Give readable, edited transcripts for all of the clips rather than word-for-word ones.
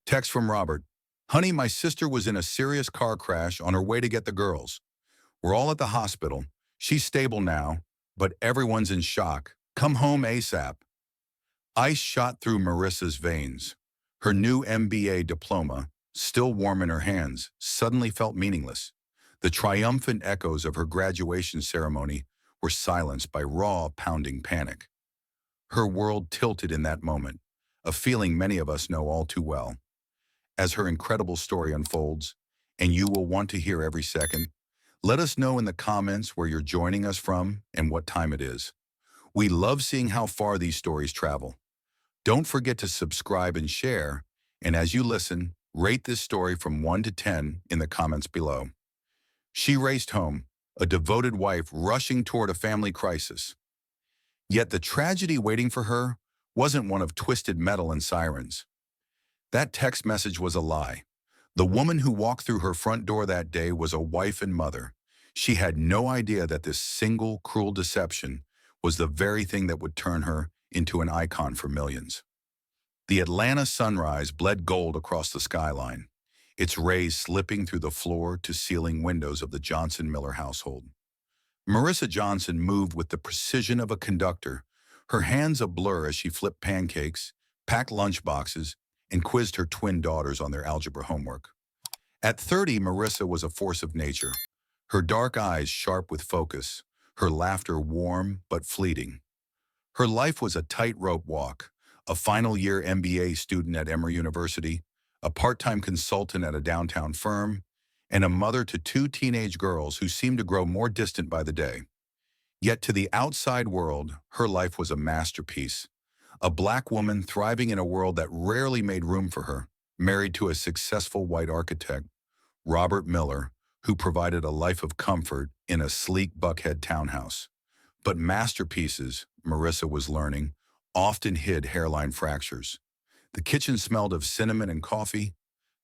Text from Robert. Honey, my sister was in a serious car crash on her way to get the girls. We're all at the hospital. She's stable now, but everyone's in shock. Come home ASAP. Ice shot through Marissa's veins. Her new MBA diploma, still warm in her hands, suddenly felt meaningless. The triumphant echoes of her graduation ceremony were silenced by raw, pounding panic. Her world tilted in that moment, a feeling many of us know all too well. As her incredible story unfolds, and you will want to hear every second, let us know in the comments where you're joining us from and what time it is. We love seeing how far these stories travel. Don't forget to subscribe and share, and as you listen, rate this story from 1 to 10 in the comments below. She raced home, a devoted wife rushing toward a family crisis. Yet the tragedy waiting for her wasn't one of twisted metal and sirens. That text message was a lie. The woman who walked through her front door that day was a wife and mother. She had no idea that this single, cruel deception was the very thing that would turn her into an icon for millions. The Atlanta sunrise bled gold across the skyline, its rays slipping through the floor-to-ceiling windows of the Johnson-Miller household. Marissa Johnson moved with the precision of a conductor, her hands a blur as she flipped pancakes, packed lunchboxes, and quizzed her twin daughters on their algebra homework. At 30, Marissa was a force of nature, her dark eyes sharp with focus, her laughter warm but fleeting. Her life was a tightrope walk, a final-year MBA student at Emory University, a part-time consultant at a downtown firm, and a mother to 2 teenage girls who seemed to grow more distant by the day. Yet to the outside world, her life was a masterpiece. A Black woman thriving in a world that rarely made room for her, married to a successful white architect, Robert Miller, who provided a life of comfort in a sleek Buckhead townhouse. But masterpieces, Marissa was learning, often hid hairline fractures. The kitchen smelled of cinnamon and coffee,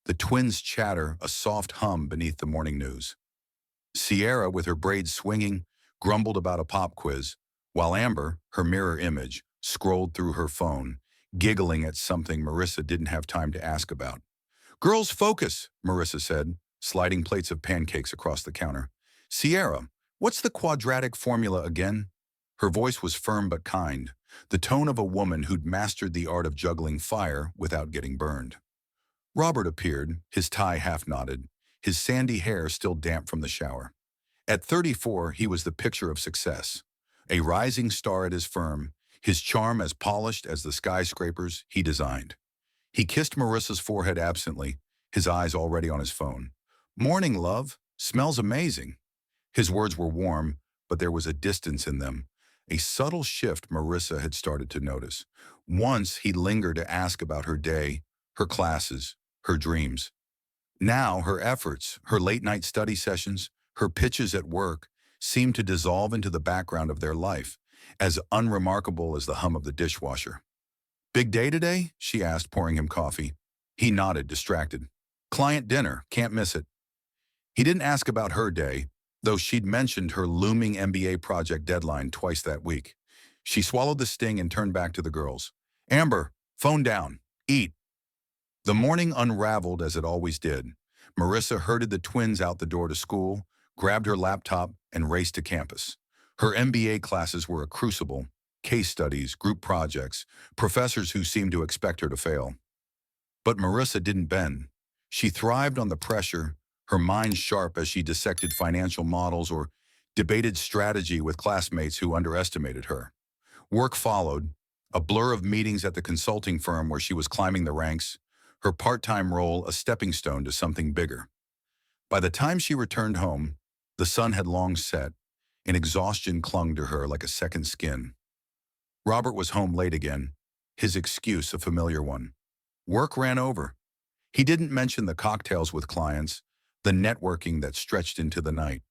the twins' chatter a soft hum beneath the morning news. Sierra, with her braids swinging, grumbled about a pop quiz, while Amber, her mirror image, scrolled through her phone, giggling at something Marissa didn't have time to ask about. "Girls, focus," Marissa said, sliding plates of pancakes across the counter. "Sierra, what's the quadratic formula again?" Her voice was firm but kind, the tone of a woman who'd mastered the art of juggling fire without getting burned. Robert appeared, his tie half knotted, his sandy hair still damp from the shower. At 34, he was the picture of success, a rising star at his firm, his charm as polished as the skyscrapers he designed. He kissed Marissa's forehead absently, his eyes already on his phone. "Morning, love. Smells amazing." His words were warm, but there was a distance in them, a subtle shift Marissa had started to notice. Once he lingered to ask about her day, her classes, her dreams. Now her efforts, her late-night study sessions, her pitches at work, seemed to dissolve into the background of their life, as unremarkable as the hum of the dishwasher. "Big day today?" she asked, pouring him coffee. He nodded, distracted. "Client dinner, can't miss it." He didn't ask about her day, though she'd mentioned her looming MBA project deadline twice that week. She swallowed the sting and turned back to the girls. "Amber, phone down. Eat." The morning unraveled as it always did. Marissa herded the twins out the door to school, grabbed her laptop, and raced to campus. Her MBA classes were a crucible, case studies, group projects, professors who seemed to expect her to fail. But Marissa didn't bend. She thrived on the pressure, her mind sharp as she dissected financial models or debated strategy with classmates who underestimated her. Work followed, a blur of meetings at the consulting firm where she was climbing the ranks, her part-time role a stepping stone to something bigger. By the time she returned home, the sun had long set, and exhaustion clung to her like a second skin. Robert was home late again, his excuse a familiar one. Work ran over. He didn't mention the cocktails with clients, the networking that stretched into the night.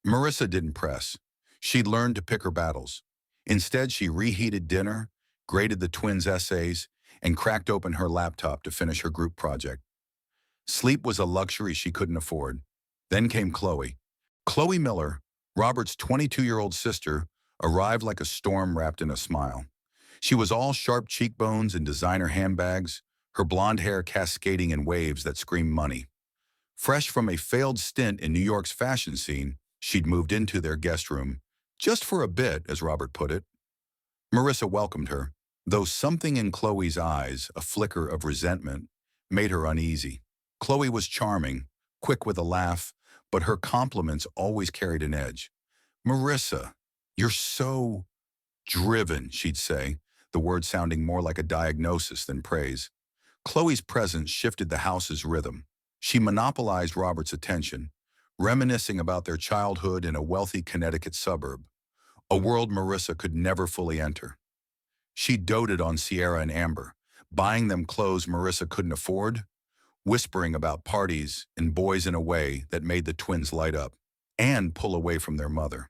Marissa didn't press. She'd learned to pick her battles. Instead, she reheated dinner, graded the twins' essays, and cracked open her laptop to finish her group project. Sleep was a luxury she couldn't afford. Then came Chloe. Chloe Miller, Robert's 22-year-old sister, arrived like a storm wrapped in a smile. She was all sharp cheekbones and designer handbags, her blonde hair cascading in waves that screamed money. Fresh from a failed stint in New York's fashion scene, she'd moved into their guest room, just for a bit, as Robert put it. Marissa welcomed her, though something in Chloe's eyes, a flicker of resentment, made her uneasy. Chloe was charming, quick with a laugh, but her compliments always carried an edge. "Marissa, you're so driven," she'd say, the word sounding more like a diagnosis than praise. Chloe's presence shifted the house's rhythm. She monopolized Robert's attention, reminiscing about their childhood in a wealthy Connecticut suburb, a world Marissa could never fully enter. She doted on Sierra and Amber, buying them clothes Marissa couldn't afford, whispering about parties and boys in a way that made the twins light up and pull away from their mother.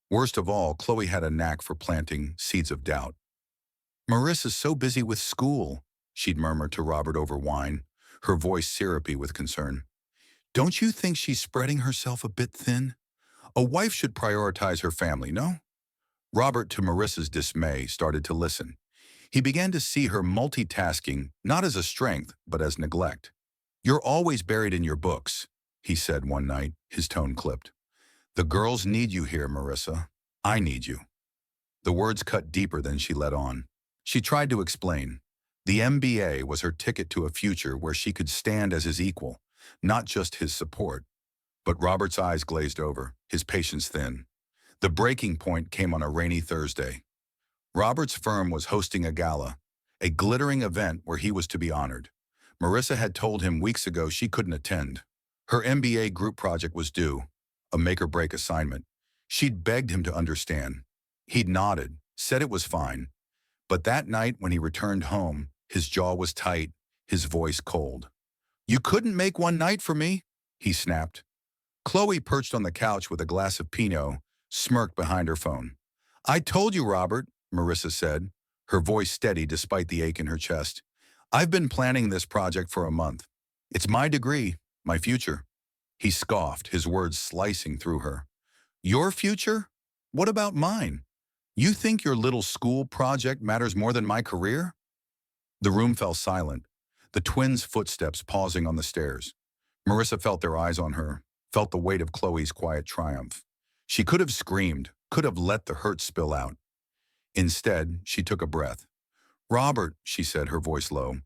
Worst of all, Chloe had a knack for planting seeds of doubt. "Marissa's so busy with school," she'd murmur to Robert over wine, her voice syrupy with concern. "Don't you think she's spreading herself a bit thin? A wife should prioritize her family, no?" Robert, to Marissa's dismay, started to listen. He began to see her multitasking not as a strength, but as neglect. "You're always buried in your books," he said one night, his tone clipped. "The girls need you here, Marissa. I need you." The words cut deeper than she let on. She tried to explain. The MBA was her ticket to a future where she could stand as his equal, not just his support. But Robert's eyes glazed over, his patience thin. The breaking point came on a rainy Thursday. Robert's firm was hosting a gala, a glittering event where he was to be honored. Marissa had told him weeks ago she couldn't attend. Her MBA group project was due, a make-or-break assignment. She'd begged him to understand. He'd nodded, said it was fine. But that night when he returned home, his jaw was tight, his voice cold. "You couldn't make one night for me?" he snapped. Chloe, perched on the couch with a glass of Pinot, smirked behind her phone. "I told you, Robert," Marissa said, her voice steady despite the ache in her chest. "I've been planning this project for a month. It's my degree, my future." He scoffed, his words slicing through her. "Your future? What about mine? You think your little school project matters more than my career?" The room fell silent, the twins' footsteps pausing on the stairs. Marissa felt their eyes on her, felt the weight of Chloe's quiet triumph. She could have screamed, could have let the hurt spill out. Instead, she took a breath. "Robert," she said, her voice low,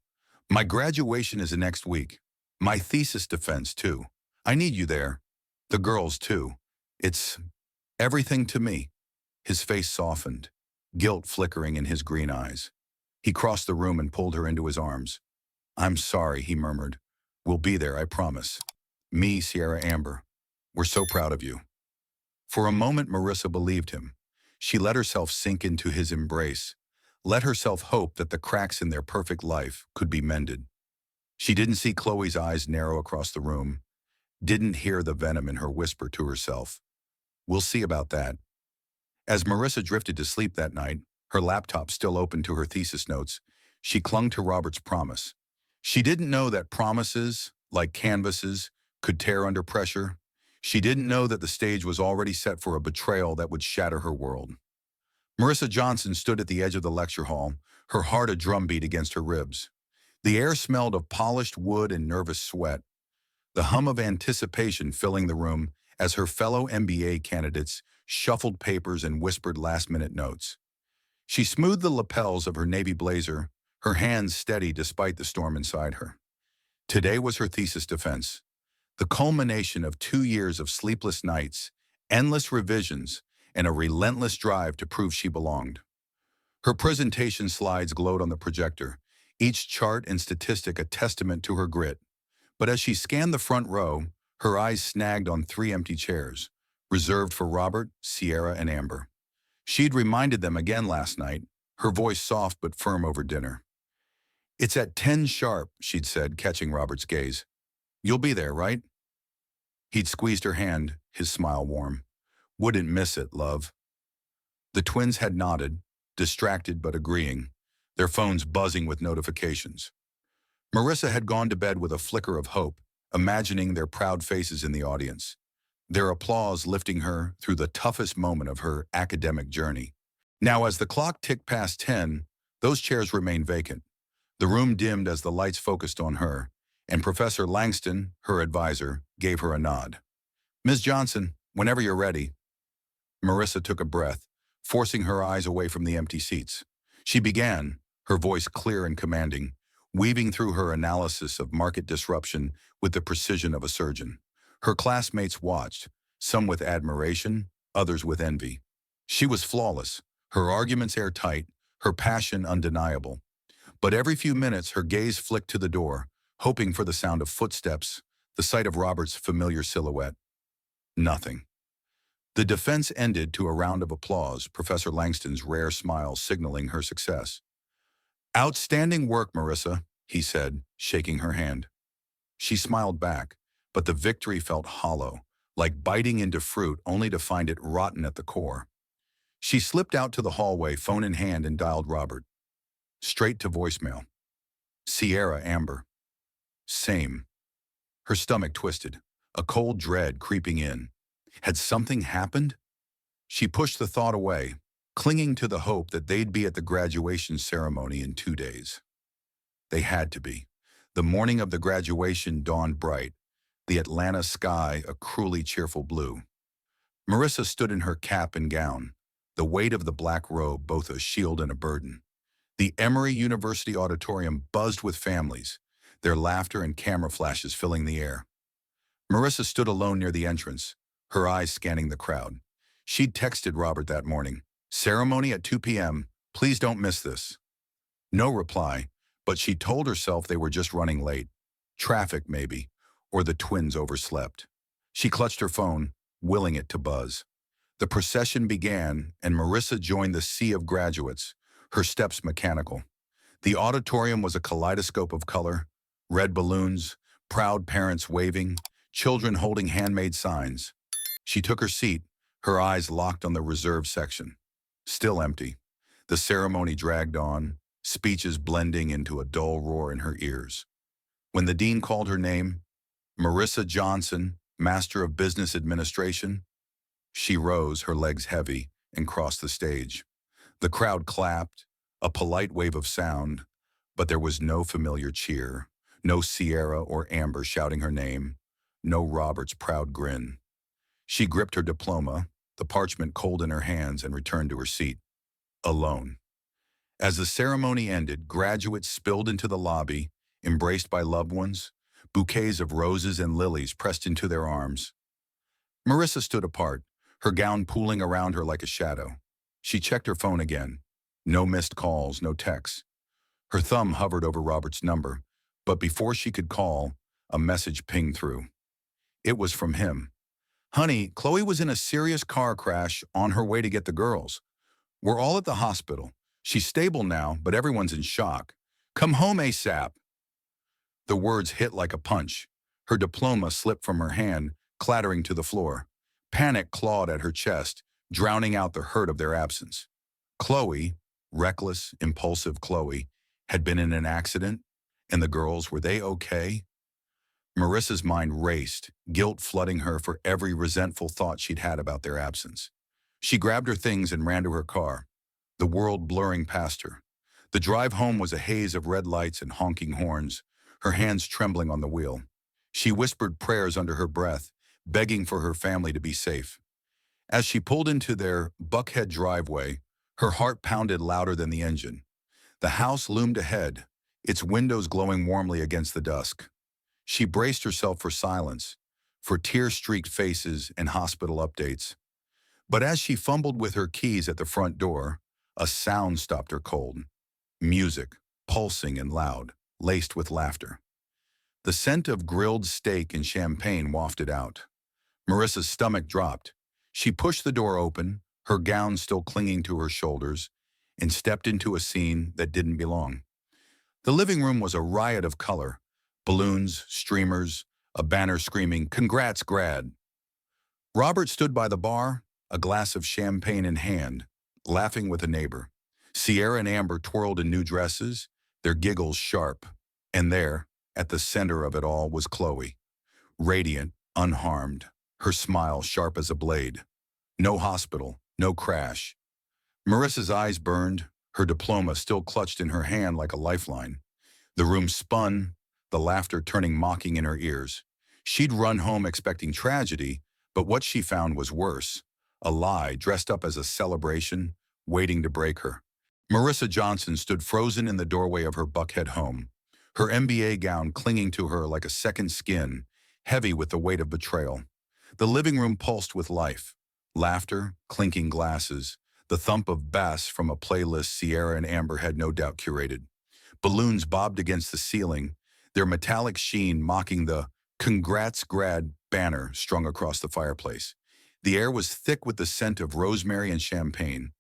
"my graduation is next week. My thesis defense, too. I need you there. The girls, too. It's everything to me." His face softened, guilt flickering in his green eyes. He crossed the room and pulled her into his arms. "I'm sorry," he murmured. "We'll be there, I promise. Me, Sierra, Amber. We're so proud of you." For a moment, Marissa believed him. She let herself sink into his embrace, let herself hope that the cracks in their perfect life could be mended. She didn't see Chloe's eyes narrow across the room, didn't hear the venom in her whisper to herself. "We'll see about that." As Marissa drifted to sleep that night, her laptop still open to her thesis notes, she clung to Robert's promise. She didn't know that promises, like canvases, could tear under pressure. She didn't know that the stage was already set for a betrayal that would shatter her world. Marissa Johnson stood at the edge of the lecture hall, her heart a drumbeat against her ribs. The air smelled of polished wood and nervous sweat, the hum of anticipation filling the room as her fellow MBA candidates shuffled papers and whispered last-minute notes. She smoothed the lapels of her navy blazer, her hands steady despite the storm inside her. Today was her thesis defense, the culmination of 2 years of sleepless nights, endless revisions, and a relentless drive to prove she belonged. Her presentation slides glowed on the projector, each chart and statistic a testament to her grit. But as she scanned the front row, her eyes snagged on 3 empty chairs, reserved for Robert, Sierra, and Amber. She'd reminded them again last night, her voice soft but firm over dinner. "It's at 10 sharp," she'd said, catching Robert's gaze. "You'll be there, right?" He'd squeezed her hand, his smile warm. "Wouldn't miss it, love." The twins had nodded, distracted but agreeing, their phones buzzing with notifications. Marissa had gone to bed with a flicker of hope, imagining their proud faces in the audience, their applause lifting her through the toughest moment of her academic journey. Now, as the clock ticked past 10, those chairs remained vacant. The room dimmed as the lights focused on her, and Professor Langston, her advisor, gave her a nod. "Ms. Johnson, whenever you're ready." Marissa took a breath, forcing her eyes away from the empty seats. She began, her voice clear and commanding, weaving through her analysis of market disruption with the precision of a surgeon. Her classmates watched, some with admiration, others with envy. She was flawless, her arguments airtight, her passion undeniable. But every few minutes her gaze flicked to the door, hoping for the sound of footsteps, the sight of Robert's familiar silhouette. Nothing. The defense ended to a round of applause, Professor Langston's rare smile signaling her success. "Outstanding work, Marissa," he said, shaking her hand. She smiled back, but the victory felt hollow, like biting into fruit only to find it rotten at the core. She slipped out to the hallway, phone in hand, and dialed Robert. Straight to voicemail. Sierra Amber. Same. Her stomach twisted, a cold dread creeping in. Had something happened? She pushed the thought away, clinging to the hope that they'd be at the graduation ceremony in 2 days. They had to be. The morning of the graduation dawned bright, the Atlanta sky a cruelly cheerful blue. Marissa stood in her cap and gown, the weight of the black robe both a shield and a burden. The Emory University auditorium buzzed with families, their laughter and camera flashes filling the air. Marissa stood alone near the entrance, her eyes scanning the crowd. She'd texted Robert that morning, "Ceremony at 2 p.m., please don't miss this." No reply, but she told herself they were just running late. Traffic, maybe, or the twins overslept. She clutched her phone, willing it to buzz. The procession began, and Marissa joined the sea of graduates, her steps mechanical. The auditorium was a kaleidoscope of color, red balloons, proud parents waving, children holding handmade signs. She took her seat, her eyes locked on the reserved section. Still empty. The ceremony dragged on, speeches blending into a dull roar in her ears. When the dean called her name, Marissa Johnson, Master of Business Administration, she rose, her legs heavy, and crossed the stage. The crowd clapped, a polite wave of sound, but there was no familiar cheer, no Sierra or Amber shouting her name, no Robert's proud grin. She gripped her diploma, the parchment cold in her hands, and returned to her seat, alone. As the ceremony ended, graduates spilled into the lobby, embraced by loved ones, bouquets of roses and lilies pressed into their arms. Marissa stood apart, her gown pooling around her like a shadow. She checked her phone again. No missed calls, no texts. Her thumb hovered over Robert's number, but before she could call, a message pinged through. It was from him. "Honey, Chloe was in a serious car crash on her way to get the girls. We're all at the hospital. She's stable now, but everyone's in shock. Come home ASAP." The words hit like a punch. Her diploma slipped from her hand, clattering to the floor. Panic clawed at her chest, drowning out the hurt of their absence. Chloe, reckless, impulsive Chloe, had been in an accident, and the girls, were they okay? Marissa's mind raced, guilt flooding her for every resentful thought she'd had about their absence. She grabbed her things and ran to her car, the world blurring past her. The drive home was a haze of red lights and honking horns, her hands trembling on the wheel. She whispered prayers under her breath, begging for her family to be safe. As she pulled into their Buckhead driveway, her heart pounded louder than the engine. The house loomed ahead, its windows glowing warmly against the dusk. She braced herself for silence, for tear-streaked faces and hospital updates. But as she fumbled with her keys at the front door, a sound stopped her cold. Music, pulsing and loud, laced with laughter. The scent of grilled steak and champagne wafted out. Marissa's stomach dropped. She pushed the door open, her gown still clinging to her shoulders, and stepped into a scene that didn't belong. The living room was a riot of color. Balloons, streamers, a banner screaming, "Congrats, grad." Robert stood by the bar, a glass of champagne in hand, laughing with a neighbor. Sierra and Amber twirled in new dresses, their giggles sharp. And there, at the center of it all, was Chloe, radiant, unharmed, her smile sharp as a blade. No hospital, no crash. Marissa's eyes burned, her diploma still clutched in her hand like a lifeline. The room spun, the laughter turning mocking in her ears. She'd run home expecting tragedy, but what she found was worse. A lie dressed up as a celebration, waiting to break her. Marissa Johnson stood frozen in the doorway of her Buckhead home, her MBA gown clinging to her like a second skin, heavy with the weight of betrayal. The living room pulsed with life. Laughter, clinking glasses, the thump of bass from a playlist Sierra and Amber had no doubt curated. Balloons bobbed against the ceiling, their metallic sheen mocking the "Congrats Grad" banner strung across the fireplace. The air was thick with the scent of rosemary and champagne,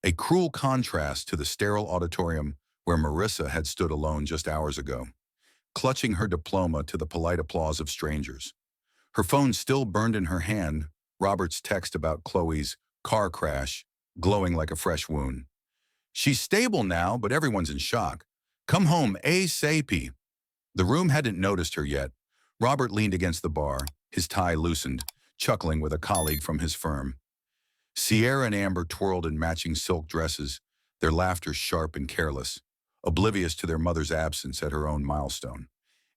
a cruel contrast to the sterile auditorium where Marissa had stood alone just hours ago, clutching her diploma to the polite applause of strangers. Her phone still burned in her hand, Robert's text about Chloe's car crash, glowing like a fresh wound. "She's stable now, but everyone's in shock. Come home ASAP." The room hadn't noticed her yet. Robert leaned against the bar, his tie loosened, chuckling with a colleague from his firm. Sierra and Amber twirled in matching silk dresses, their laughter sharp and careless, oblivious to their mother's absence at her own milestone.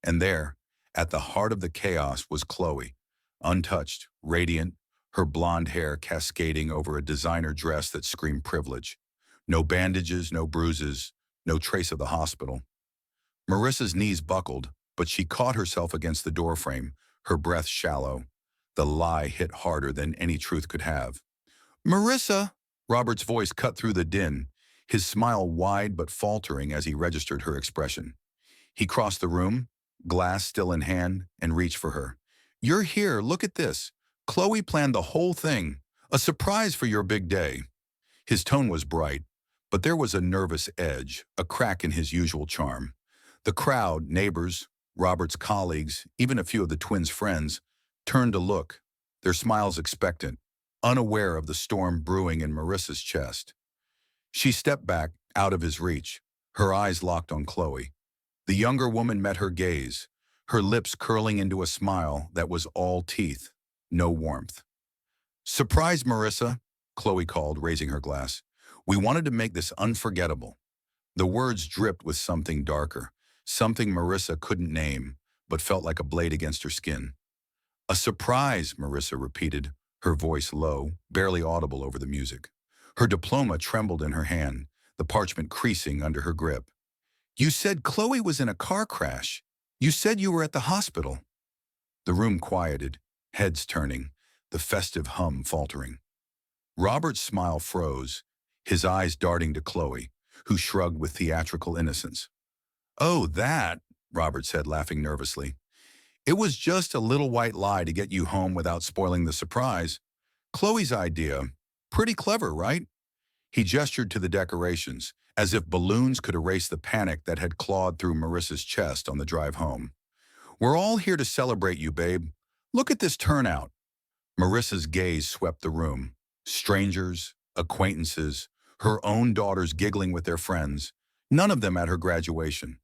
And there, at the heart of the chaos, was Chloe, untouched, radiant, her blonde hair cascading over a designer dress that screamed privilege. No bandages, no bruises, no trace of the hospital. Marissa's knees buckled, but she caught herself against the doorframe, her breath shallow. The lie hit harder than any truth could have. "Marissa!" Robert's voice cut through the din, his smile wide but faltering as he registered her expression. He crossed the room, glass still in hand, and reached for her. "You're here, look at this. Chloe planned the whole thing. A surprise for your big day." His tone was bright, but there was a nervous edge, a crack in his usual charm. The crowd, neighbors, Robert's colleagues, even a few of the twins' friends, turned to look, their smiles expectant, unaware of the storm brewing in Marissa's chest. She stepped back, out of his reach, her eyes locked on Chloe. The younger woman met her gaze, her lips curling into a smile that was all teeth, no warmth. "Surprise, Marissa," Chloe called, raising her glass. "We wanted to make this unforgettable." The words dripped with something darker, something Marissa couldn't name, but felt like a blade against her skin. "A surprise," Marissa repeated, her voice low, barely audible over the music. Her diploma trembled in her hand, the parchment creasing under her grip. "You said Chloe was in a car crash. You said you were at the hospital." The room quieted, heads turning, the festive hum faltering. Robert's smile froze, his eyes darting to Chloe, who shrugged with theatrical innocence. "Oh, that," Robert said, laughing nervously. "It was just a little white lie to get you home without spoiling the surprise. Chloe's idea. Pretty clever, right?" He gestured to the decorations, as if balloons could erase the panic that had clawed through Marissa's chest on the drive home. "We're all here to celebrate you, babe. Look at this turnout." Marissa's gaze swept the room. Strangers, acquaintances, her own daughters giggling with their friends, none of them at her graduation.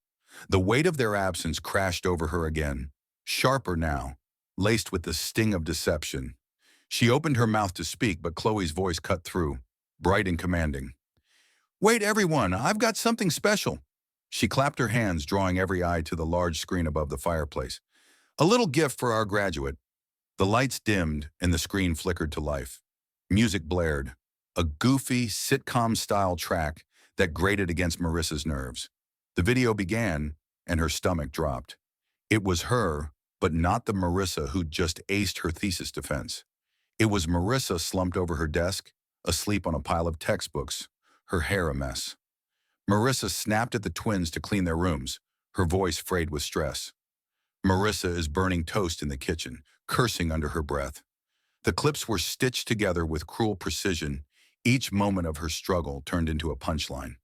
The weight of their absence crashed over her again, sharper now, laced with the sting of deception. She opened her mouth to speak, but Chloe's voice cut through, bright and commanding. "Wait, everyone, I've got something special." She clapped her hands, drawing every eye to the large screen above the fireplace. "A little gift for our graduate." The lights dimmed, and the screen flickered to life. Music blared, a goofy, sitcom-style track that grated against Marissa's nerves. The video began, and her stomach dropped. It was her, but not the Marissa who'd just aced her thesis defense. It was Marissa slumped over her desk, asleep on a pile of textbooks, her hair a mess. Marissa snapped at the twins to clean their rooms, her voice frayed with stress. Marissa is burning toast in the kitchen, cursing under her breath. The clips were stitched together with cruel precision. Each moment of her struggle turned into a punchline.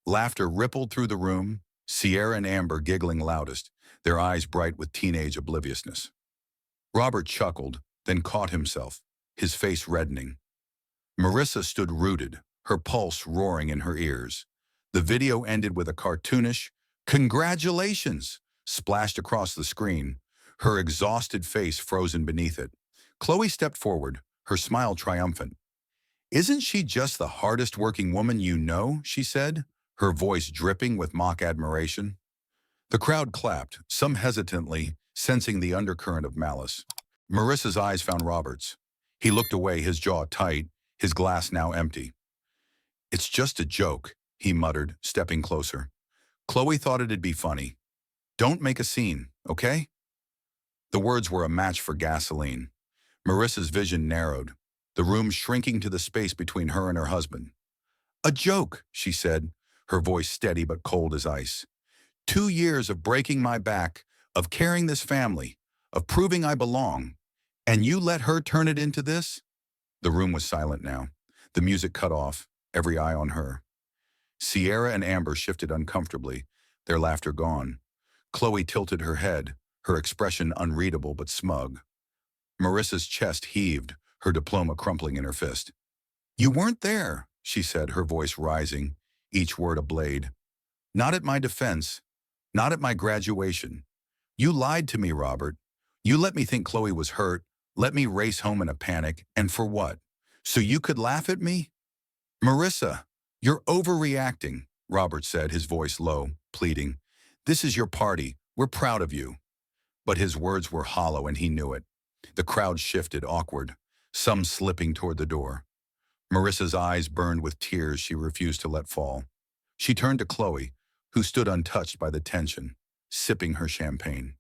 Laughter rippled through the room, Sierra and Amber giggling loudest, their eyes bright with teenage obliviousness. Robert chuckled, then caught himself, his face reddening. Marissa stood rooted, her pulse roaring in her ears. The video ended with a cartoonish, "Congratulations!" splashed across the screen, her exhausted face frozen beneath it. Chloe stepped forward, her smile triumphant. "Isn't she just the hardest working woman you know?" she said, her voice dripping with mock admiration. The crowd clapped, some hesitantly, sensing the undercurrent of malice. Marissa's eyes found Robert's. He looked away, his jaw tight, his glass now empty. "It's just a joke," he muttered, stepping closer. "Chloe thought it'd be funny. Don't make a scene, okay?" The words were a match for gasoline. Marissa's vision narrowed, the room shrinking to the space between her and her husband. "A joke," she said, her voice steady but cold as ice. 2 years of breaking my back, of carrying this family, of proving I belong, and you let her turn it into this?" The room was silent now. The music cut off, every eye on her. Sierra and Amber shifted uncomfortably, their laughter gone. Chloe tilted her head, her expression unreadable but smug. Marissa's chest heaved, her diploma crumpling in her fist. "You weren't there," she said, her voice rising, each word a blade. "Not at my defense, not at my graduation. You lied to me, Robert. You let me think Chloe was hurt, let me race home in a panic, and for what? So you could laugh at me?" "Marissa, you're overreacting," Robert said, his voice low, pleading. "This is your party. We're proud of you." But his words were hollow, and he knew it. The crowd shifted, awkward, some slipping toward the door. Marissa's eyes burned with tears she refused to let fall. She turned to Chloe, who stood untouched by the tension, sipping her champagne.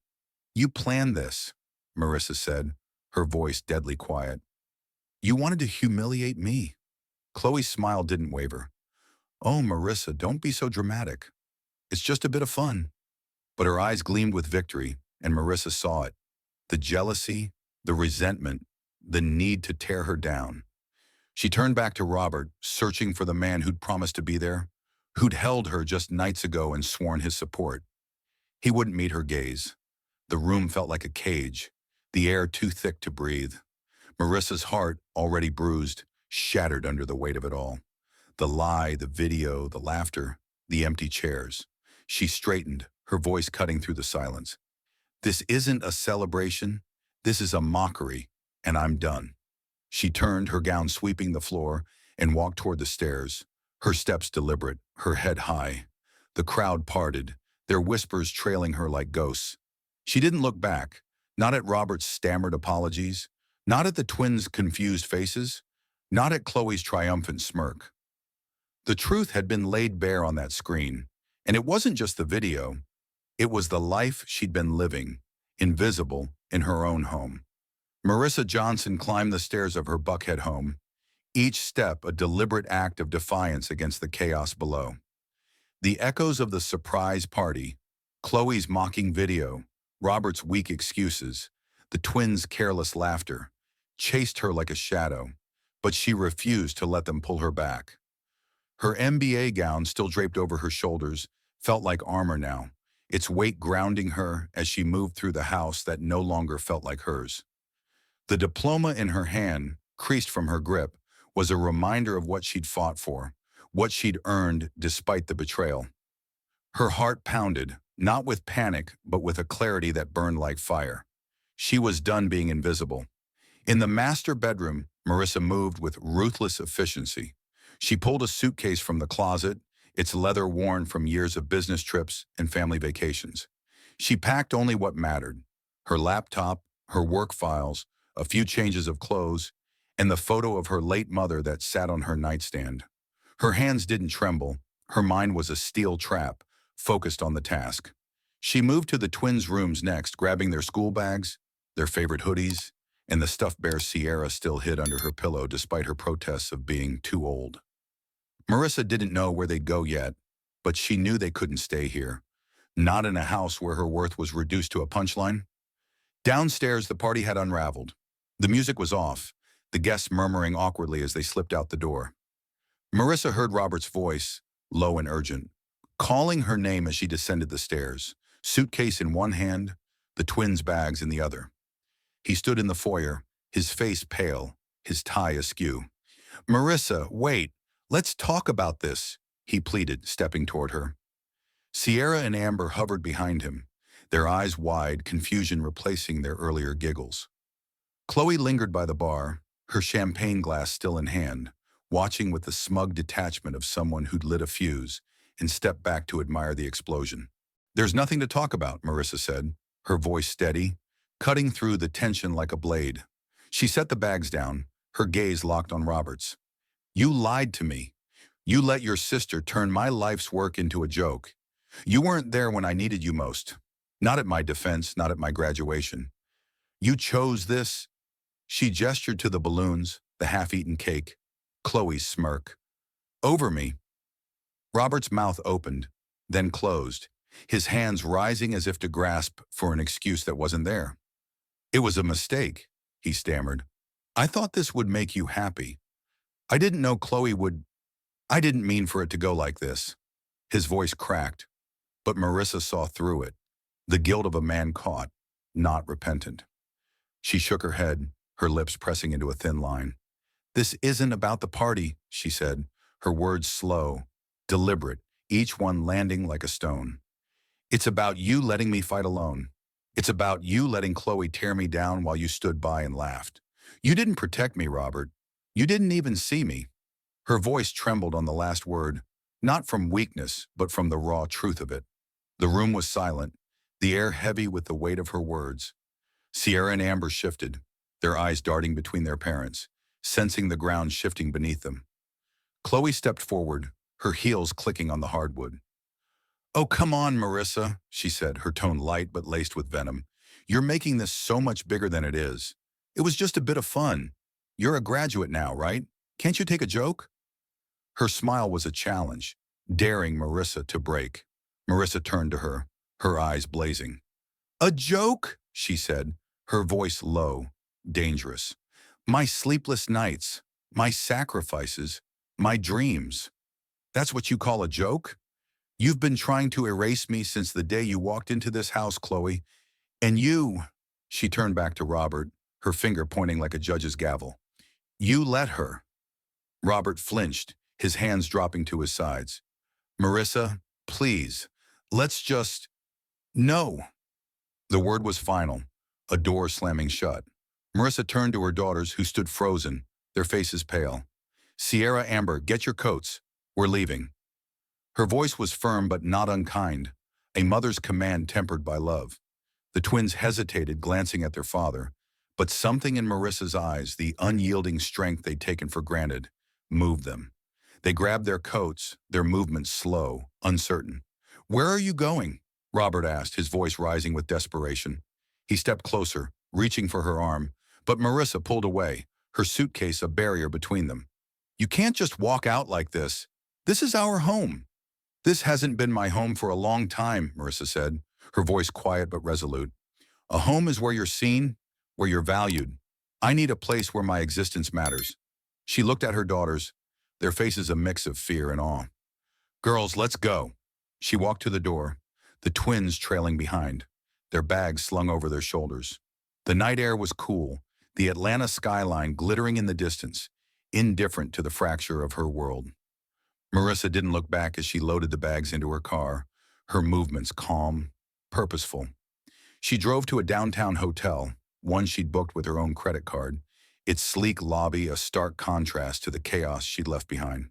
"You planned this," Marissa said, her voice deadly quiet. "You wanted to humiliate me." Chloe's smile didn't waver. "Oh, Marissa, don't be so dramatic. It's just a bit of fun." But her eyes gleamed with victory, and Marissa saw it. The jealousy, the resentment, the need to tear her down. She turned back to Robert, searching for the man who'd promised to be there, who'd held her just nights ago and sworn his support. He wouldn't meet her gaze. The room felt like a cage, the air too thick to breathe. Marissa's heart, already bruised, shattered under the weight of it all. The lie, the video, the laughter, the empty chairs. She straightened, her voice cutting through the silence. "This isn't a celebration. This is a mockery, and I'm done." She turned, her gown sweeping the floor, and walked toward the stairs, her steps deliberate, her head high. The crowd parted, their whispers trailing her like ghosts. She didn't look back, not at Robert's stammered apologies, not at the twins' confused faces, not at Chloe's triumphant smirk. The truth had been laid bare on that screen, and it wasn't just the video. It was the life she'd been living, invisible, in her own home. Marissa Johnson climbed the stairs of her Buckhead home, each step a deliberate act of defiance against the chaos below. The echoes of the surprise party, Chloe's mocking video, Robert's weak excuses, the twins' careless laughter, chased her like a shadow, but she refused to let them pull her back. Her MBA gown, still draped over her shoulders, felt like armor now, its weight grounding her as she moved through the house that no longer felt like hers. The diploma in her hand, creased from her grip, was a reminder of what she'd fought for, what she'd earned despite the betrayal. Her heart pounded, not with panic, but with a clarity that burned like fire. She was done being invisible. In the master bedroom, Marissa moved with ruthless efficiency. She pulled a suitcase from the closet, its leather worn from years of business trips and family vacations. She packed only what mattered: her laptop, her work files, a few changes of clothes, and the photo of her late mother that sat on her nightstand. Her hands didn't tremble. Her mind was a steel trap, focused on the task. She moved to the twins' rooms next, grabbing their school bags, their favorite hoodies, and the stuffed bear Sierra still hid under her pillow despite her protests of being too old. Marissa didn't know where they'd go yet, but she knew they couldn't stay here. Not in a house where her worth was reduced to a punchline. Downstairs, the party had unraveled. The music was off, the guests murmuring awkwardly as they slipped out the door. Marissa heard Robert's voice, low and urgent, calling her name as she descended the stairs, suitcase in one hand, the twins' bags in the other. He stood in the foyer, his face pale, his tie askew. "Marissa, wait, let's talk about this," he pleaded, stepping toward her. Sierra and Amber hovered behind him, their eyes wide, confusion replacing their earlier giggles. Chloe lingered by the bar, her champagne glass still in hand, watching with the smug detachment of someone who'd lit a fuse and stepped back to admire the explosion. There's nothing to talk about, Marissa said, her voice steady, cutting through the tension like a blade. She set the bags down, her gaze locked on Robert's. You lied to me. You let your sister turn my life's work into a joke. You weren't there when I needed you most. Not at my defense, not at my graduation. You chose this. She gestured to the balloons, the half-eaten cake, Chloe's smirk. Over me. Robert's mouth opened, then closed, his hands rising as if to grasp for an excuse that wasn't there. It was a mistake, he stammered. I thought this would make you happy. I didn't know Chloe would. I didn't mean for it to go like this. His voice cracked, but Marissa saw through it, the guilt of a man caught, not repentant. She shook her head, her lips pressing into a thin line. This isn't about the party, she said, her words slow, deliberate, each one landing like a stone. It's about you letting me fight alone. It's about you letting Chloe tear me down while you stood by and laughed. You didn't protect me, Robert. You didn't even see me. Her voice trembled on the last word, not from weakness, but from the raw truth of it. The room was silent, the air heavy with the weight of her words. Sierra and Amber shifted, their eyes darting between their parents, sensing the ground shifting beneath them. Chloe stepped forward, her heels clicking on the hardwood. Oh, come on, Marissa, she said, her tone light but laced with venom. You're making this so much bigger than it is. It was just a bit of fun. You're a graduate now, right? Can't you take a joke? Her smile was a challenge, daring Marissa to break. Marissa turned to her, her eyes blazing. A joke? She said, her voice low, dangerous. My sleepless nights, my sacrifices, my dreams. That's what you call a joke? You've been trying to erase me since the day you walked into this house, Chloe. And you, she turned back to Robert, her finger pointing like a judge's gavel. You let her. Robert flinched, his hands dropping to his sides. Marissa, please, let's just... No. The word was final, a door slamming shut. Marissa turned to her daughters, who stood frozen, their faces pale. Sierra, Amber, get your coats. We're leaving. Her voice was firm but not unkind, a mother's command tempered by love. The twins hesitated, glancing at their father, but something in Marissa's eyes, the unyielding strength they'd taken for granted, moved them. They grabbed their coats, their movements slow, uncertain. Where are you going? Robert asked, his voice rising with desperation. He stepped closer, reaching for her arm, but Marissa pulled away, her suitcase a barrier between them. You can't just walk out like this. This is our home. This hasn't been my home for a long time, Marissa said, her voice quiet but resolute. A home is where you're seen, where you're valued. I need a place where my existence matters. She looked at her daughters, their faces a mix of fear and awe. Girls, let's go. She walked to the door, the twins trailing behind, their bags slung over their shoulders. The night air was cool, the Atlanta skyline glittering in the distance, indifferent to the fracture of her world. Marissa didn't look back as she loaded the bags into her car, her movements calm, purposeful. She drove to a downtown hotel, one she'd booked with her own credit card, its sleek lobby a stark contrast to the chaos she'd left behind.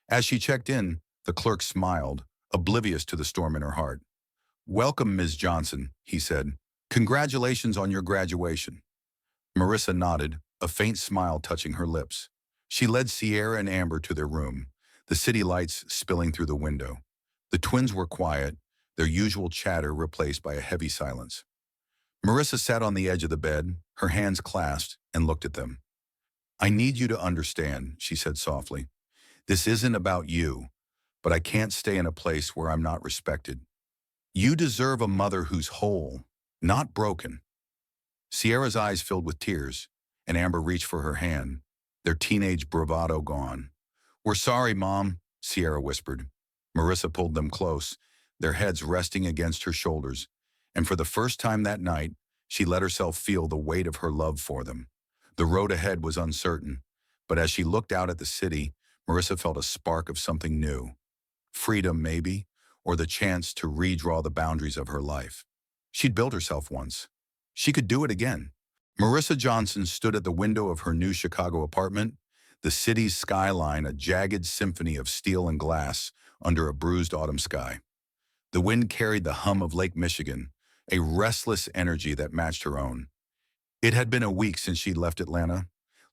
As she checked in, the clerk smiled, oblivious to the storm in her heart. Welcome, Ms. Johnson, he said. Congratulations on your graduation. Marissa nodded, a faint smile touching her lips. She led Sierra and Amber to their room, the city lights spilling through the window. The twins were quiet, their usual chatter replaced by a heavy silence. Marissa sat on the edge of the bed, her hands clasped, and looked at them. I need you to understand, she said softly. This isn't about you, but I can't stay in a place where I'm not respected. You deserve a mother who's whole, not broken. Sierra's eyes filled with tears, and Amber reached for her hand, their teenage bravado gone. We're sorry, Mom, Sierra whispered. Marissa pulled them close, their heads resting against her shoulders, and for the first time that night, she let herself feel the weight of her love for them. The road ahead was uncertain, but as she looked out at the city, Marissa felt a spark of something new. Freedom, maybe, or the chance to redraw the boundaries of her life. She'd built herself once. She could do it again. Marissa Johnson stood at the window of her new Chicago apartment, the city's skyline a jagged symphony of steel and glass under a bruised autumn sky. The wind carried the hum of Lake Michigan, a restless energy that matched her own. It had been a week since she'd left Atlanta,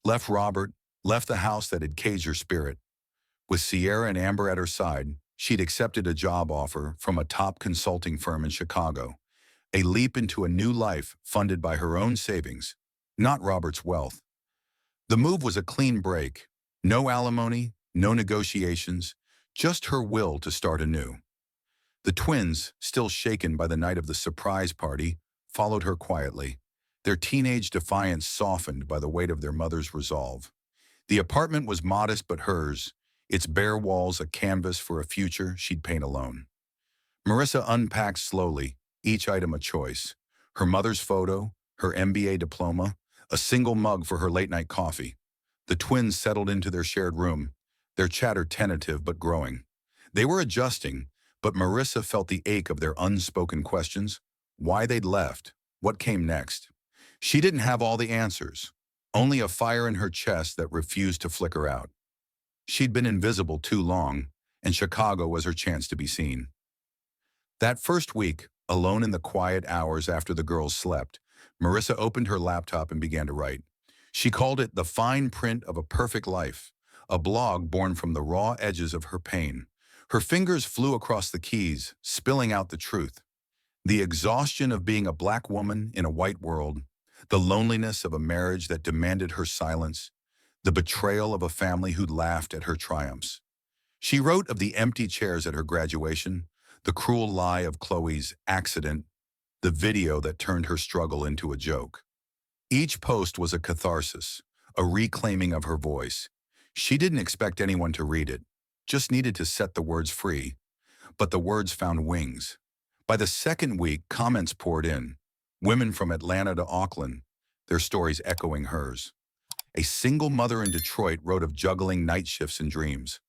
left Robert, left the house that had caged her spirit. With Sierra and Amber at her side, she'd accepted a job offer from a top consulting firm in Chicago, a leap into a new life funded by her own savings, not Robert's wealth. The move was a clean break. No alimony, no negotiations, just her will to start anew. The twins, still shaken by the night of the surprise party, followed her quietly, their teenage defiance softened by the weight of their mother's resolve. The apartment was modest but hers, its bare walls a canvas for a future she'd paint alone. Marissa unpacked slowly, each item a choice. Her mother's photo, her MBA diploma, a single mug for her late-night coffee. The twins settled into their shared room, their chatter tentative but growing. They were adjusting, but Marissa felt the ache of their unspoken questions, why they'd left, what came next. She didn't have all the answers, only a fire in her chest that refused to flicker out. She'd been invisible too long, and Chicago was her chance to be seen. That first week, alone in the quiet hours after the girls slept, Marissa opened her laptop and began to write. She called it the fine print of a perfect life, a blog born from the raw edges of her pain. Her fingers flew across the keys, spilling out the truth. The exhaustion of being a black woman in a white world, the loneliness of a marriage that demanded her silence, the betrayal of a family who'd laughed at her triumphs. She wrote of the empty chairs at her graduation, the cruel lie of Chloe's accident, the video that turned her struggle into a joke. Each post was a catharsis, a reclaiming of her voice. She didn't expect anyone to read it, just needed to set the words free. But the words found wings. By the second week, comments poured in. Women from Atlanta to Auckland, their stories echoing hers. A single mother in Detroit wrote of juggling night shifts and dreams.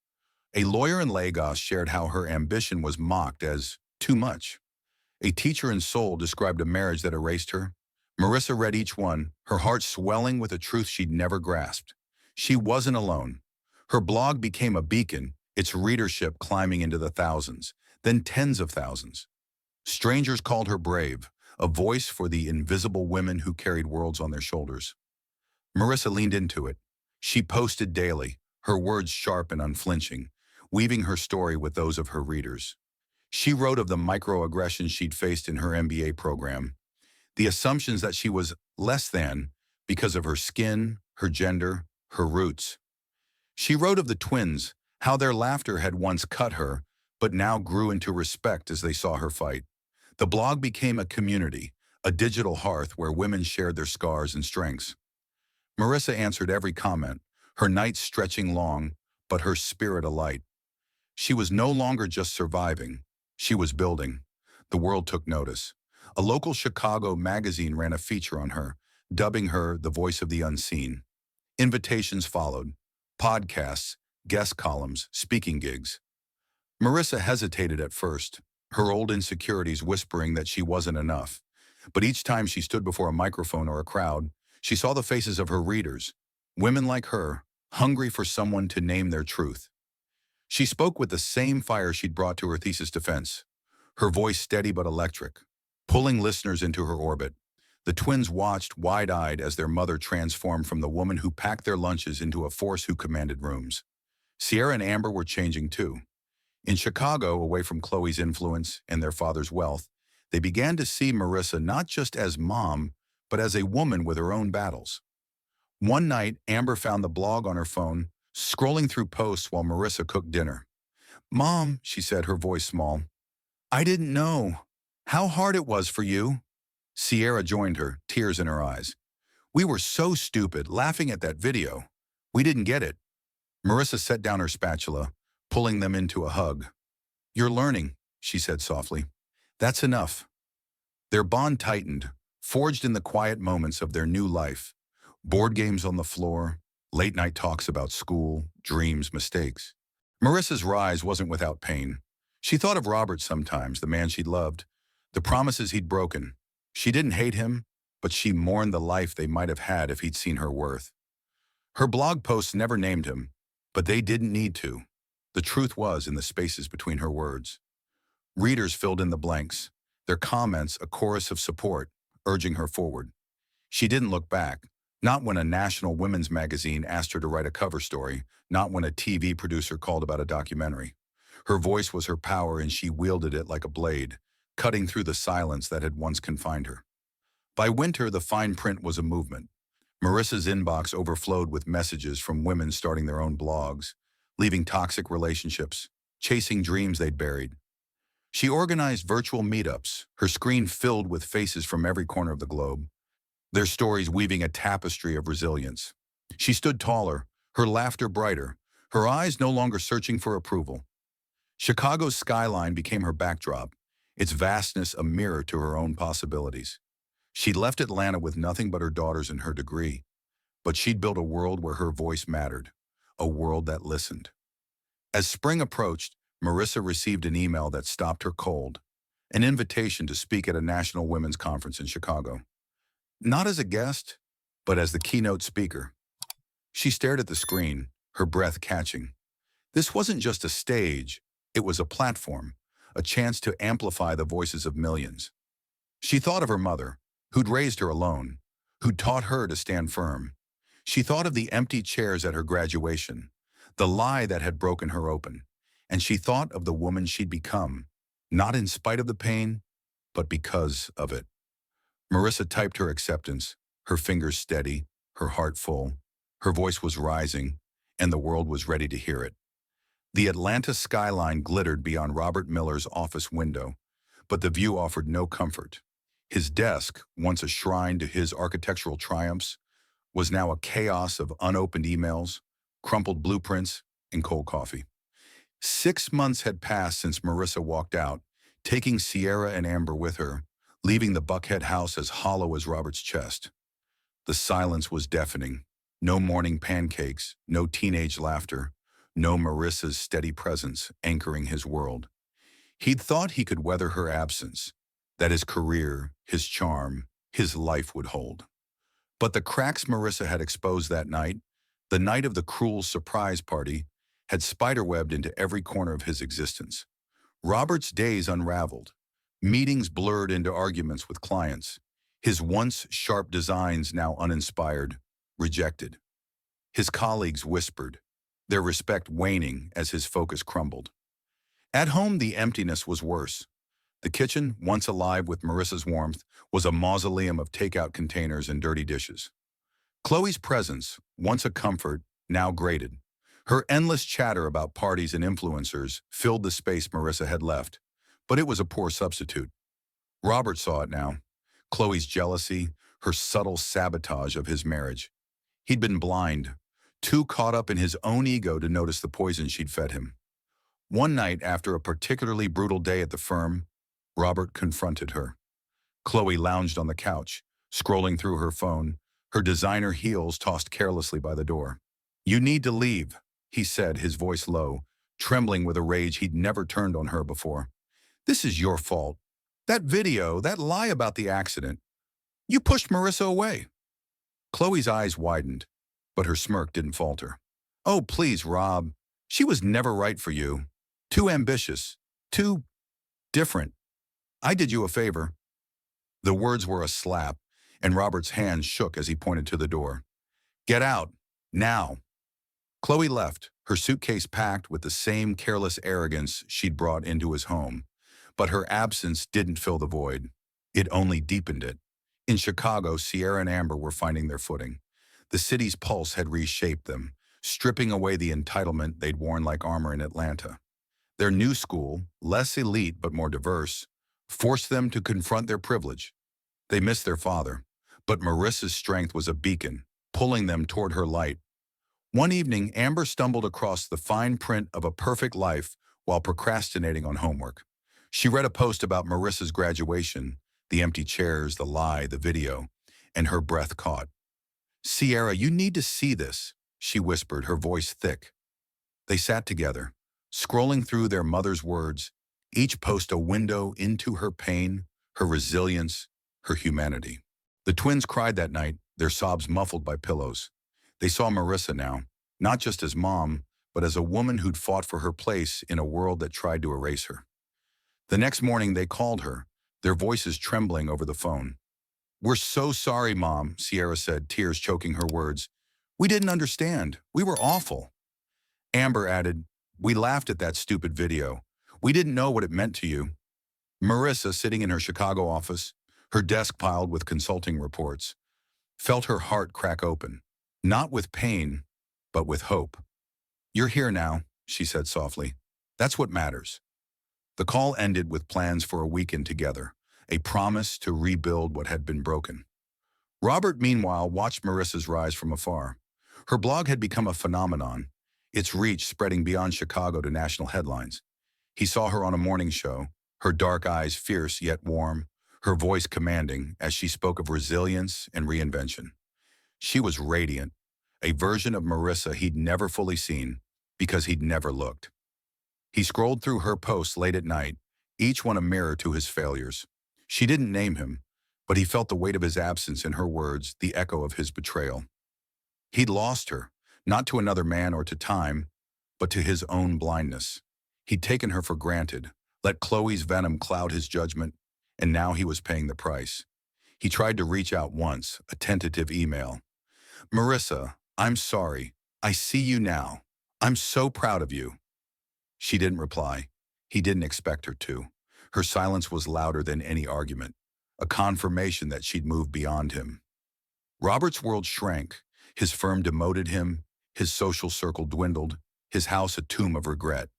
A lawyer in Lagos shared how her ambition was mocked as too much. A teacher in Seoul described a marriage that erased her. Marissa read each one, her heart swelling with a truth she'd never grasped. She wasn't alone. Her blog became a beacon, its readership climbing into the thousands, then tens of thousands. Strangers called her brave, a voice for the invisible women who carried worlds on their shoulders. Marissa leaned into it. She posted daily, her words sharp and unflinching, weaving her story with those of her readers. She wrote of the microaggressions she'd faced in her MBA program, the assumptions that she was less than because of her skin, her gender, her roots. She wrote of the twins, how their laughter had once cut her, but now grew into respect as they saw her fight. The blog became a community, a digital hearth where women shared their scars and strengths. Marissa answered every comment, her nights stretching long, but her spirit alight. She was no longer just surviving, she was building. The world took notice. A local Chicago magazine ran a feature on her, dubbing her the voice of the unseen. Invitations followed, podcasts, guest columns, speaking gigs. Marissa hesitated at first, her old insecurities whispering that she wasn't enough. But each time she stood before a microphone or a crowd, she saw the faces of her readers, women like her, hungry for someone to name their truth. She spoke with the same fire she'd brought to her thesis defense, her voice steady but electric, pulling listeners into her orbit. The twins watched wide-eyed as their mother transformed from the woman who packed their lunches into a force who commanded rooms. Sierra and Amber were changing too. In Chicago, away from Chloe's influence and their father's wealth, they began to see Marissa not just as mom, but as a woman with her own battles. One night, Amber found the blog on her phone, scrolling through posts while Marissa cooked dinner. "Mom," she said, her voice small, "I didn't know how hard it was for you." Sierra joined her, tears in her eyes. "We were so stupid, laughing at that video. We didn't get it." Marissa set down her spatula, pulling them into a hug. "You're learning," she said softly. "That's enough." Their bond tightened, forged in the quiet moments of their new life. Board games on the floor, late-night talks about school, dreams, mistakes. Marissa's rise wasn't without pain. She thought of Robert sometimes, the man she'd loved, the promises he'd broken. She didn't hate him, but she mourned the life they might have had if he'd seen her worth. Her blog posts never named him, but they didn't need to. The truth was in the spaces between her words. Readers filled in the blanks, their comments a chorus of support, urging her forward. She didn't look back, not when a national women's magazine asked her to write a cover story, not when a TV producer called about a documentary. Her voice was her power and she wielded it like a blade, cutting through the silence that had once confined her. By winter, the fine print was a movement. Marissa's inbox overflowed with messages from women starting their own blogs, leaving toxic relationships, chasing dreams they'd buried. She organized virtual meetups, her screen filled with faces from every corner of the globe, their stories weaving a tapestry of resilience. She stood taller, her laughter brighter, her eyes no longer searching for approval. Chicago's skyline became her backdrop, its vastness a mirror to her own possibilities. She'd left Atlanta with nothing but her daughters and her degree, but she'd built a world where her voice mattered, a world that listened. As spring approached, Marissa received an email that stopped her cold, an invitation to speak at a national women's conference in Chicago. Not as a guest, but as the keynote speaker. She stared at the screen, her breath catching. This wasn't just a stage, it was a platform, a chance to amplify the voices of millions. She thought of her mother, who'd raised her alone, who'd taught her to stand firm. She thought of the empty chairs at her graduation, the lie that had broken her open, and she thought of the woman she'd become, not in spite of the pain, but because of it. Marissa typed her acceptance, her fingers steady, her heart full. Her voice was rising, and the world was ready to hear it. The Atlanta skyline glittered beyond Robert Miller's office window, but the view offered no comfort. His desk, once a shrine to his architectural triumphs, was now a chaos of unopened emails, crumpled blueprints, and cold coffee. 6 months had passed since Marissa walked out, taking Sierra and Amber with her, leaving the Buckhead house as hollow as Robert's chest. The silence was deafening. No morning pancakes, no teenage laughter, no Marissa's steady presence anchoring his world. He'd thought he could weather her absence, that his career, his charm, his life would hold. But the cracks Marissa had exposed that night, the night of the cruel surprise party, had spiderwebbed into every corner of his existence. Robert's days unraveled. Meetings blurred into arguments with clients. His once sharp designs now uninspired, rejected. His colleagues whispered, their respect waning as his focus crumbled. At home, the emptiness was worse. The kitchen, once alive with Marissa's warmth, was a mausoleum of takeout containers and dirty dishes. Chloe's presence, once a comfort, now grated. Her endless chatter about parties and influencers filled the space Marissa had left, but it was a poor substitute. Robert saw it now. Chloe's jealousy, her subtle sabotage of his marriage. He'd been blind, too caught up in his own ego to notice the poison she'd fed him. One night, after a particularly brutal day at the firm, Robert confronted her. Chloe lounged on the couch, scrolling through her phone, her designer heels tossed carelessly by the door. "You need to leave," he said, his voice low, trembling with a rage he'd never turned on her before. "This is your fault. That video, that lie about the accident. You pushed Marissa away." Chloe's eyes widened, but her smirk didn't falter. "Oh, please, Rob. She was never right for you. Too ambitious. Too different. I did you a favor." The words were a slap, and Robert's hand shook as he pointed to the door. "Get out. Now." Chloe left, her suitcase packed with the same careless arrogance she'd brought into his home. But her absence didn't fill the void. It only deepened it. In Chicago, Sierra and Amber were finding their footing. The city's pulse had reshaped them, stripping away the entitlement they'd worn like armor in Atlanta. Their new school, less elite but more diverse, forced them to confront their privilege. They missed their father, but Marissa's strength was a beacon, pulling them toward her light. One evening, Amber stumbled across the fine print of a perfect life while procrastinating on homework. She read a post about Marissa's graduation, the empty chairs, the lie, the video, and her breath caught. "Sierra, you need to see this," she whispered, her voice thick. They sat together, scrolling through their mother's words, each post a window into her pain, her resilience, her humanity. The twins cried that night, their sobs muffled by pillows. They saw Marissa now, not just as mom, but as a woman who'd fought for her place in a world that tried to erase her. The next morning they called her, their voices trembling over the phone. "We're so sorry, Mom," Sierra said, tears choking her words. "We didn't understand. We were awful." Amber added, "We laughed at that stupid video. We didn't know what it meant to you." Marissa, sitting in her Chicago office, her desk piled with consulting reports, felt her heart crack open, not with pain, but with hope. "You're here now," she said softly. "That's what matters." The call ended with plans for a weekend together, a promise to rebuild what had been broken. Robert, meanwhile, watched Marissa's rise from afar. Her blog had become a phenomenon, its reach spreading beyond Chicago to national headlines. He saw her on a morning show, her dark eyes fierce yet warm, her voice commanding as she spoke of resilience and reinvention. She was radiant, a version of Marissa he'd never fully seen because he'd never looked. He scrolled through her posts late at night, each one a mirror to his failures. She didn't name him, but he felt the weight of his absence in her words, the echo of his betrayal. He'd lost her, not to another man or to time, but to his own blindness. He'd taken her for granted, let Chloe's venom cloud his judgment, and now he was paying the price. He tried to reach out once, a tentative email. "Marissa, I'm sorry. I see you now. I'm so proud of you." She didn't reply. He didn't expect her to. Her silence was louder than any argument, a confirmation that she'd moved beyond him. Robert's world shrank. His firm demoted him, his social circle dwindled, his house a tomb of regret.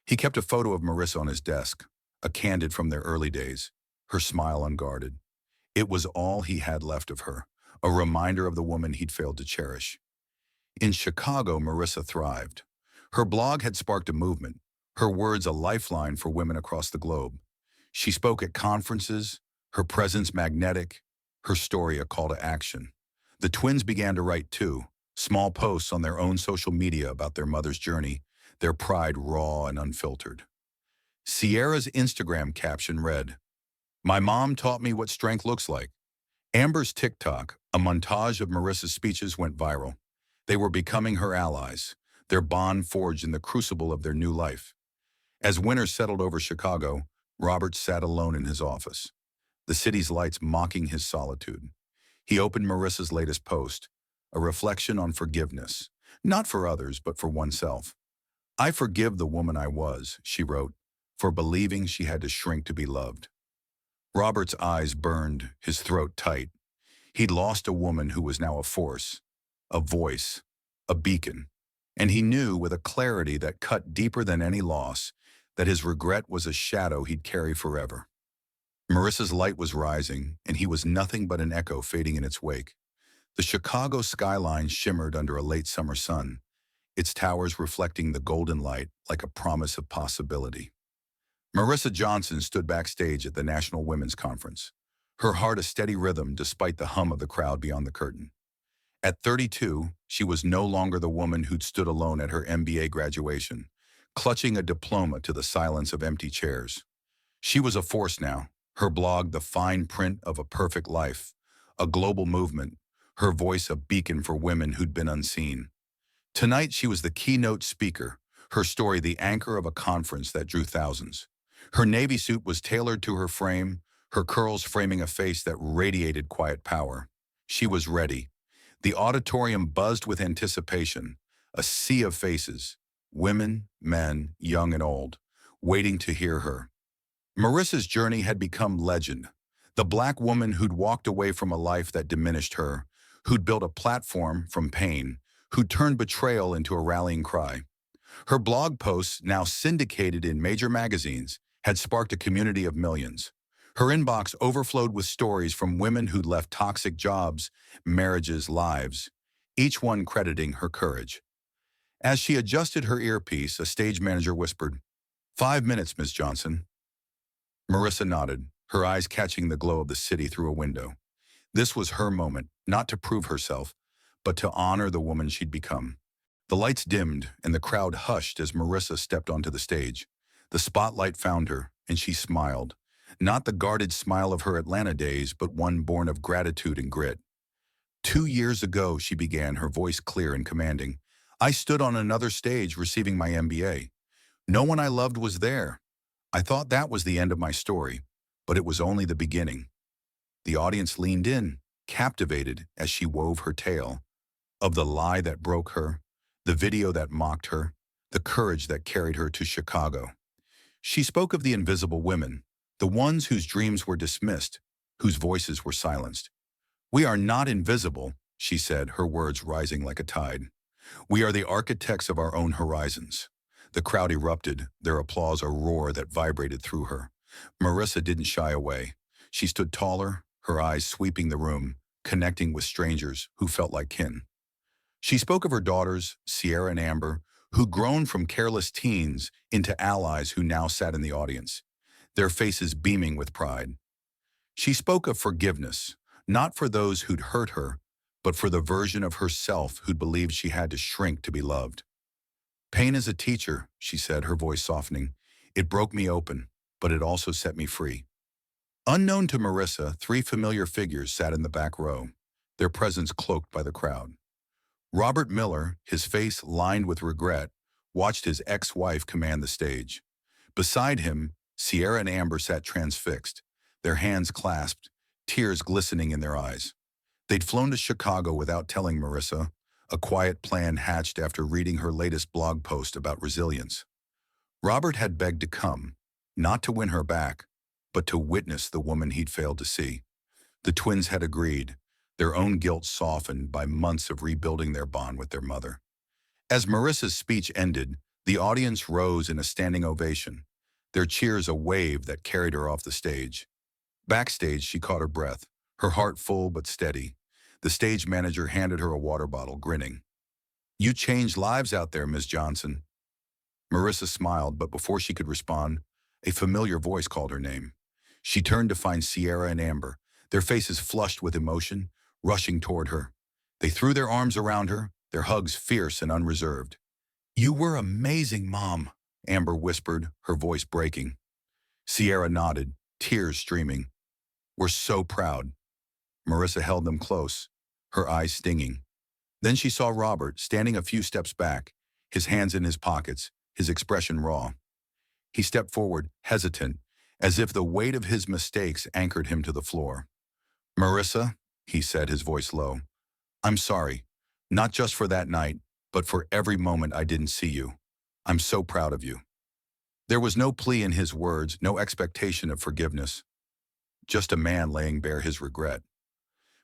He kept a photo of Marissa on his desk, a candid from their early days, her smile unguarded. It was all he had left of her, a reminder of the woman he'd failed to cherish. In Chicago, Marissa thrived. Her blog had sparked a movement, her words a lifeline for women across the globe. She spoke at conferences, her presence magnetic, her story a call to action. The twins began to write too, small posts on their own social media about their mother's journey, their pride raw and unfiltered. Sierra's Instagram caption read, "My mom taught me what strength looks like." Amber's TikTok, a montage of Marissa's speeches, went viral. They were becoming her allies, their bond forged in the crucible of their new life. As winter settled over Chicago, Robert sat alone in his office, the city's lights mocking his solitude. He opened Marissa's latest post, a reflection on forgiveness, not for others, but for oneself. "I forgive the woman I was," she wrote, "for believing she had to shrink to be loved." Robert's eyes burned, his throat tight. He'd lost a woman who was now a force, a voice, a beacon. And he knew with a clarity that cut deeper than any loss that his regret was a shadow he'd carry forever. Marissa's light was rising, and he was nothing but an echo fading in its wake. The Chicago skyline shimmered under a late summer sun, its towers reflecting the golden light like a promise of possibility. Marissa Johnson stood backstage at the National Women's Conference, her heart a steady rhythm despite the hum of the crowd beyond the curtain. At 32, she was no longer the woman who'd stood alone at her MBA graduation, clutching a diploma to the silence of empty chairs. She was a force now, her blog the fine print of a perfect life, a global movement, her voice a beacon for women who'd been unseen. Tonight she was the keynote speaker, her story the anchor of a conference that drew thousands. Her navy suit was tailored to her frame, her curls framing a face that radiated quiet power. She was ready. The auditorium buzzed with anticipation, a sea of faces, women, men, young and old, waiting to hear her. Marissa's journey had become legend, the black woman who'd walked away from a life that diminished her, who'd built a platform from pain, who'd turned betrayal into a rallying cry. Her blog posts, now syndicated in major magazines, had sparked a community of millions. Her inbox overflowed with stories from women who'd left toxic jobs, marriages, lives, each one crediting her courage. As she adjusted her earpiece, a stage manager whispered, "5 minutes, Miss Johnson." Marissa nodded, her eyes catching the glow of the city through a window. This was her moment, not to prove herself, but to honor the woman she'd become. The lights dimmed, and the crowd hushed as Marissa stepped onto the stage. The spotlight found her, and she smiled. Not the guarded smile of her Atlanta days, but one born of gratitude and grit. 2 years ago, she began, her voice clear and commanding. "I stood on another stage receiving my MBA. No one I loved was there. I thought that was the end of my story, but it was only the beginning. The audience leaned in, captivated as she wove her tale of the lie that broke her, the video that mocked her, the courage that carried her to Chicago. She spoke of the invisible women, the ones whose dreams were dismissed, whose voices were silenced. "We are not invisible," she said, her words rising like a tide. "We are the architects of our own horizons." The crowd erupted, their applause a roar that vibrated through her. Marissa didn't shy away. She stood taller, her eyes sweeping the room, connecting with strangers who felt like kin. She spoke of her daughters, Sierra and Amber, who'd grown from careless teens into allies who now sat in the audience, their faces beaming with pride. She spoke of forgiveness, not for those who'd hurt her, but for the version of herself who'd believed she had to shrink to be loved. "Pain is a teacher," she said, her voice softening. "It broke me open, but it also set me free." Unknown to Marissa, three familiar figures sat in the back row, their presence cloaked by the crowd. Robert Miller, his face lined with regret, watched his ex-wife command the stage. Beside him, Sierra and Amber sat transfixed, their hands clasped, tears glistening in their eyes. They'd flown to Chicago without telling Marissa, a quiet plan hatched after reading her latest blog post about resilience. Robert had begged to come, not to win her back, but to witness the woman he'd failed to see. The twins had agreed, their own guilt softened by months of rebuilding their bond with their mother. As Marissa's speech ended, the audience rose in a standing ovation, their cheers a wave that carried her off the stage. Backstage, she caught her breath, her heart full but steady. The stage manager handed her a water bottle, grinning. "You changed lives out there, Miss Johnson." Marissa smiled, but before she could respond, a familiar voice called her name. She turned to find Sierra and Amber, their faces flushed with emotion, rushing toward her. They threw their arms around her, their hugs fierce and unreserved. "You were amazing, Mom," Amber whispered, her voice breaking. Sierra nodded, tears streaming. "We're so proud." Marissa held them close, her eyes stinging. Then she saw Robert standing a few steps back, his hands in his pockets, his expression raw. He stepped forward, hesitant, as if the weight of his mistakes anchored him to the floor. "Marissa," he said, his voice low, "I'm sorry, not just for that night, but for every moment I didn't see you. I'm so proud of you." There was no plea in his words, no expectation of forgiveness. Just a man laying bare his regret.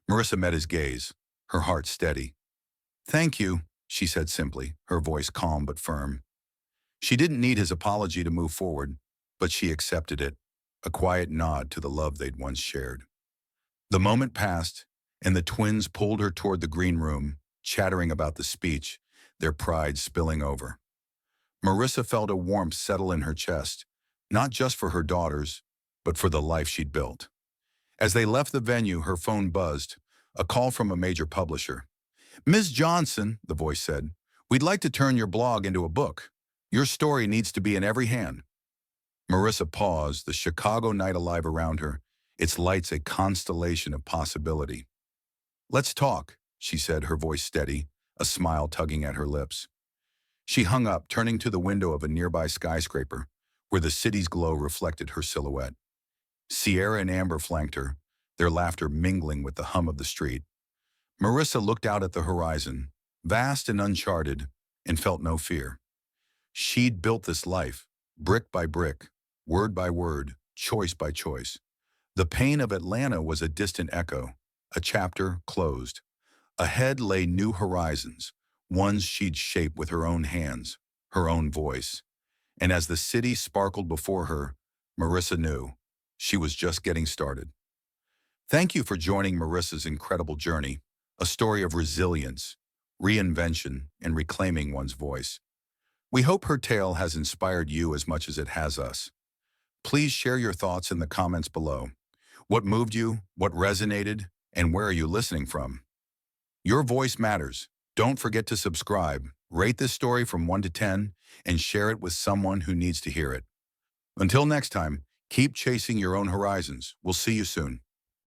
Marissa met his gaze, her heart steady. "Thank you," she said simply, her voice calm but firm. She didn't need his apology to move forward, but she accepted it, a quiet nod to the love they'd once shared. The moment passed, and the twins pulled her toward the green room, chattering about the speech, their pride spilling over. Marissa felt a warmth settle in her chest, not just for her daughters, but for the life she'd built. As they left the venue, her phone buzzed, a call from a major publisher. "Ms. Johnson," the voice said, "we'd like to turn your blog into a book. Your story needs to be in every hand." Marissa paused, the Chicago night alive around her, its lights a constellation of possibility. "Let's talk," she said, her voice steady, a smile tugging at her lips. She hung up, turning to the window of a nearby skyscraper, where the city's glow reflected her silhouette. Sierra and Amber flanked her, their laughter mingling with the hum of the street. Marissa looked out at the horizon, vast and uncharted, and felt no fear. She'd built this life, brick by brick, word by word, choice by choice. The pain of Atlanta was a distant echo, a chapter closed. Ahead lay new horizons, ones she'd shaped with her own hands, her own voice. And as the city sparkled before her, Marissa knew she was just getting started. Thank you for joining Marissa's incredible journey, a story of resilience, reinvention, and reclaiming one's voice. We hope her tale has inspired you as much as it has us. Please share your thoughts in the comments below. What moved you, what resonated, and where are you listening from? Your voice matters. Don't forget to subscribe, rate this story from 1 to 10, and share it with someone who needs to hear it. Until next time, keep chasing your own horizons. We'll see you soon.